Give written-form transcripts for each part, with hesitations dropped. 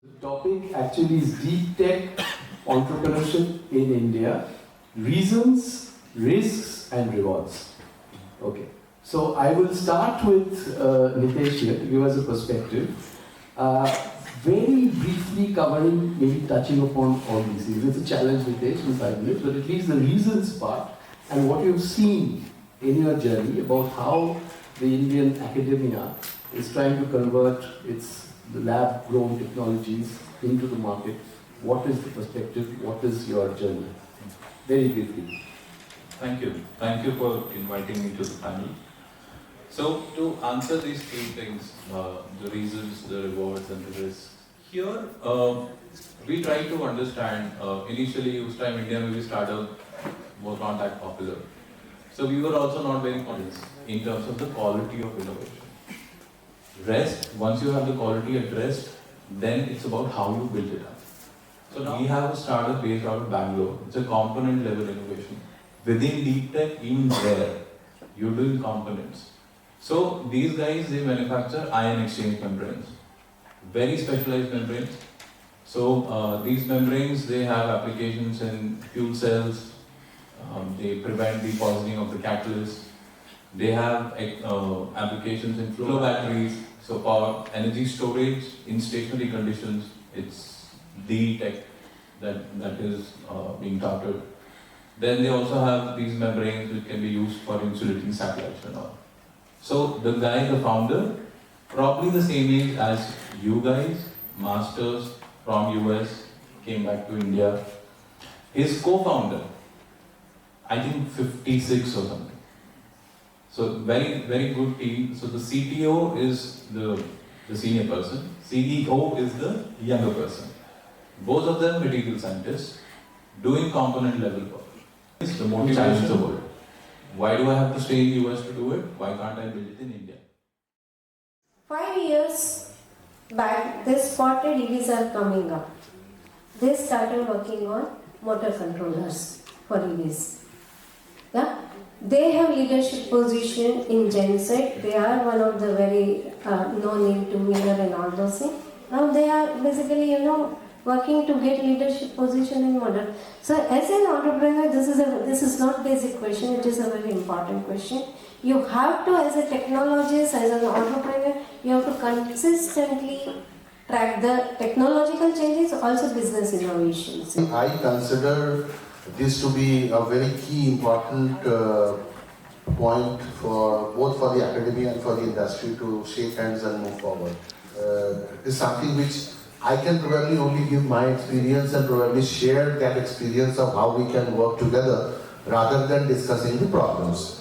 The topic actually is deep tech entrepreneurship in India, reasons, risks and rewards. Okay, so I will start with Nitesh here to give us a perspective. Very briefly covering, maybe touching upon all these things. It's a challenge, Nitesh, in 5 minutes, but at least the reasons part and what you've seen in your journey about how the Indian academia is trying to convert its lab-grown technologies into the market. What is the perspective? What is your journey? Very briefly. Thank you. Thank you for inviting me to the panel. So, to answer these three things, the reasons, the rewards and the risks, here we try to understand, initially it was time India maybe startup was not that popular. So we were also not very confident in terms of the quality of innovation. Rest, once you have the quality addressed, then it's about how you build it up. So now we have a startup based out of Bangalore. It's a component level innovation. Within deep tech, even there, you're doing components. So these guys, they manufacture ion exchange membranes. Very specialized membranes. So these membranes, they have applications in fuel cells. They prevent the poisoning of the catalyst. They have applications in flow batteries. So for energy storage in stationary conditions, it's the tech that is being touted. Then they also have these membranes which can be used for insulating satellites and all. So the guy, the founder, probably the same age as you guys, masters from US, came back to India. His co-founder, I think 56 or something. So very, very good team. So the CTO is the senior person, CEO is the younger person. Both of them material scientists doing component level work. It's the most challenge in the world. Why do I have to stay in US to do it? Why can't I build it in India? 5 years back, this spotted EVs are coming up. They started working on motor controllers for EVs. Yeah? They have leadership position in genset. They are one of the very no-name two-wheeler and all those things. Now they are basically, working to get leadership position in model. So as an entrepreneur, this is not basic question. It is a very important question. You have to, as a technologist, as an entrepreneur, you have to consistently track the technological changes, also business innovations. I consider this to be a very key important point for both for the academia and for the industry to shake hands and move forward. It is something which I can probably only give my experience and probably share that experience of how we can work together rather than discussing the problems.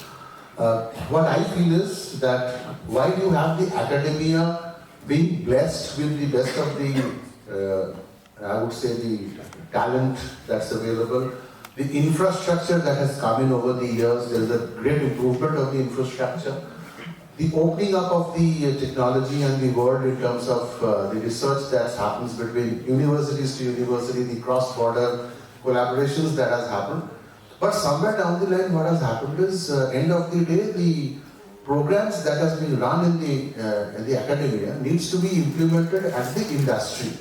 What I feel is that while you have the academia being blessed with the best of the, I would say the talent that's available, the infrastructure that has come in over the years, there is a great improvement of the infrastructure. The opening up of the technology and the world in terms of the research that happens between universities to university, the cross-border collaborations that has happened. But somewhere down the line, what has happened is, end of the day, the programs that has been run in the academia needs to be implemented at the industry.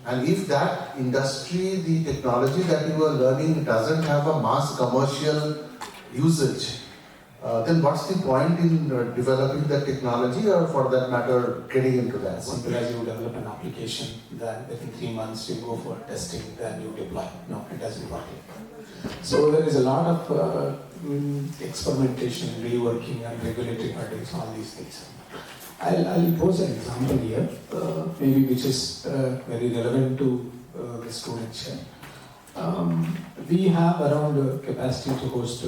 And if that industry, the technology that you are learning doesn't have a mass commercial usage, then what's the point in developing that technology or for that matter getting into that? Simple as you develop an application, then within 3 months you go for testing, then you deploy. No, it doesn't work like that. So there is a lot of experimentation, reworking and regulatory hurdles, all these things. I'll pose an example here, maybe which is very relevant to the students here. We have around capacity to host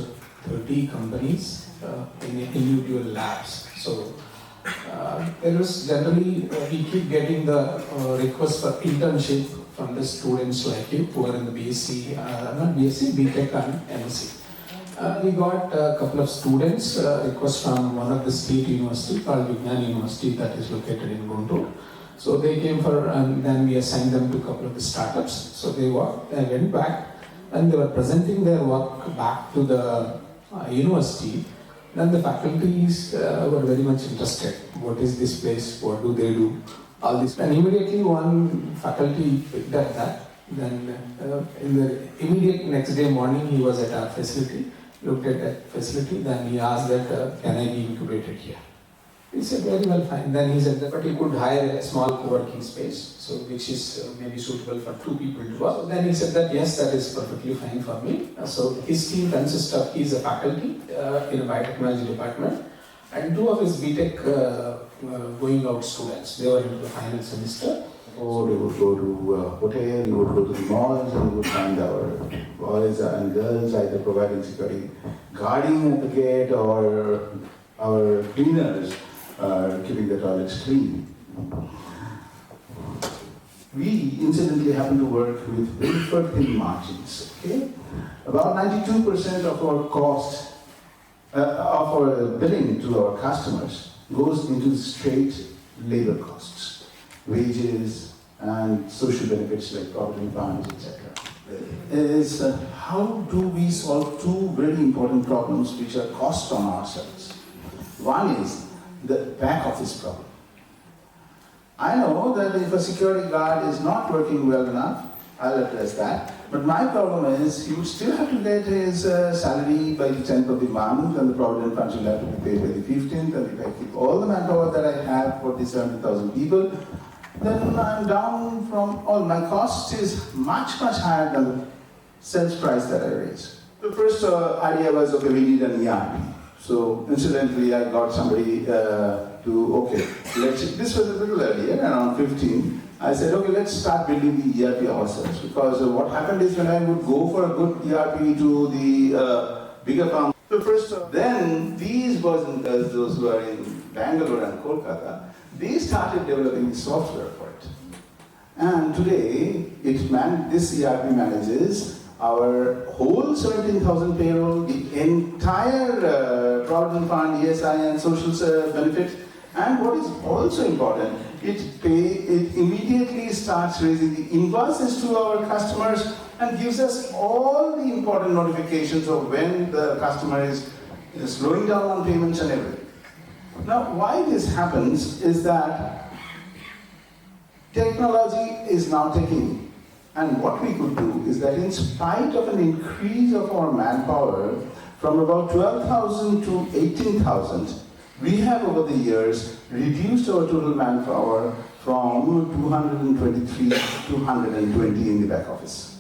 30 companies in individual labs. So there is generally, we keep getting the request for internship from the students like you who are in the BSc, not BSc, BTech and MSc. We got a couple of students request from one of the state university called Vignan University that is located in Guntur. So they came for, and then we assigned them to a couple of the startups. So they worked, they went back and they were presenting their work back to the university. Then the faculties were very much interested. What is this place? What do they do? all this. And immediately one faculty picked up that. Then in the immediate next day morning, he was at our facility, looked at that facility, then he asked that, can I be incubated here? We said, very well, fine. Then he said that, but he could hire a small co-working space, so which is maybe suitable for 2 people to work. Then he said that, yes, that is perfectly fine for me. So his team consists of, he's a faculty in a biotechnology department, and 2 of his BTech going out students. They were into the final semester. Or we would go to hotel, we would go to the malls, and we would find our boys and girls either providing security, guarding at the gate, or our cleaners keeping the toilets clean. We incidentally happen to work with very thin margins. Okay, about 92% of our cost of our billing to our customers goes into straight labor costs, wages and social benefits like provident funds, etc. Is how do we solve 2 very important problems which are cost on ourselves? One is the back office problem. I know that if a security guard is not working well enough, I'll address that. But my problem is he would still have to get his salary by the 10th of the month, and the provident funds will have to be paid by the 15th, and if I keep all the manpower that I have for the 70,000 people, then I'm down from all. My cost is much higher than the sales price that I raise. The first idea was, okay, we need an ERP. So incidentally, I got somebody this was a little earlier, around 15. I said, okay, let's start building the ERP ourselves. Because what happened is when I would go for a good ERP to the bigger firm, then these boys and girls, those who are in Bangalore and Kolkata, they started developing the software for it. And today, this ERP manages our whole 17,000 payroll, the entire Provident Fund, ESI and social benefits, and what is also important, it immediately starts raising the invoices to our customers and gives us all the important notifications of when the customer is slowing down on payments and everything. Now, why this happens is that technology is now taking. And what we could do is that in spite of an increase of our manpower from about 12,000 to 18,000, we have over the years reduced our total manpower from 223 to 120 in the back office.